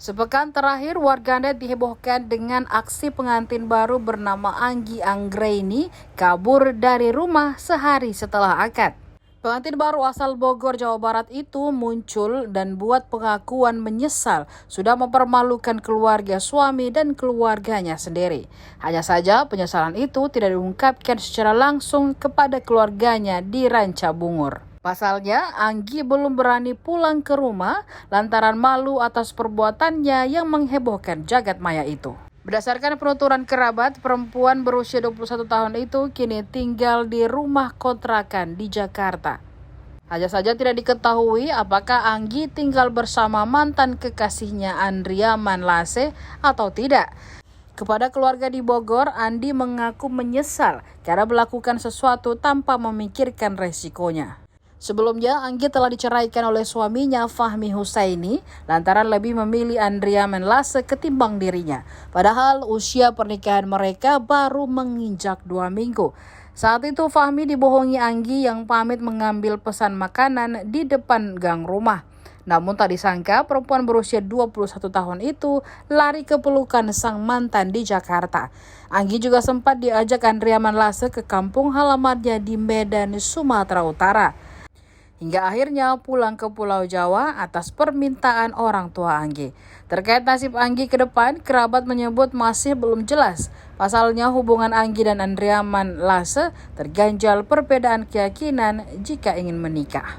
Sepekan terakhir, warganet dihebohkan dengan aksi pengantin baru bernama Anggi Anggraini kabur dari rumah sehari setelah akad. Pengantin baru asal Bogor, Jawa Barat itu muncul dan buat pengakuan menyesal sudah mempermalukan keluarga suami dan keluarganya sendiri. Hanya saja penyesalan itu tidak diungkapkan secara langsung kepada keluarganya di Ranca Bungur. Pasalnya, Anggi belum berani pulang ke rumah lantaran malu atas perbuatannya yang menghebohkan jagat maya itu. Berdasarkan penuturan kerabat, perempuan berusia 21 tahun itu kini tinggal di rumah kontrakan di Jakarta. Hanya saja tidak diketahui apakah Anggi tinggal bersama mantan kekasihnya Andria Manlase atau tidak. Kepada keluarga di Bogor, Andi mengaku menyesal karena melakukan sesuatu tanpa memikirkan resikonya. Sebelumnya, Anggi telah diceraikan oleh suaminya Fahmi Husaini lantaran lebih memilih Andria Manlase ketimbang dirinya. Padahal usia pernikahan mereka baru menginjak 2 minggu. Saat itu Fahmi dibohongi Anggi yang pamit mengambil pesan makanan di depan gang rumah. Namun tak disangka perempuan berusia 21 tahun itu lari ke pelukan sang mantan di Jakarta. Anggi juga sempat diajak Andria Manlase ke kampung halamannya di Medan, Sumatera Utara. Hingga akhirnya pulang ke Pulau Jawa atas permintaan orang tua Anggi. Terkait nasib Anggi ke depan, kerabat menyebut masih belum jelas. Pasalnya hubungan Anggi dan Andria Manlase terganjal perbedaan keyakinan jika ingin menikah.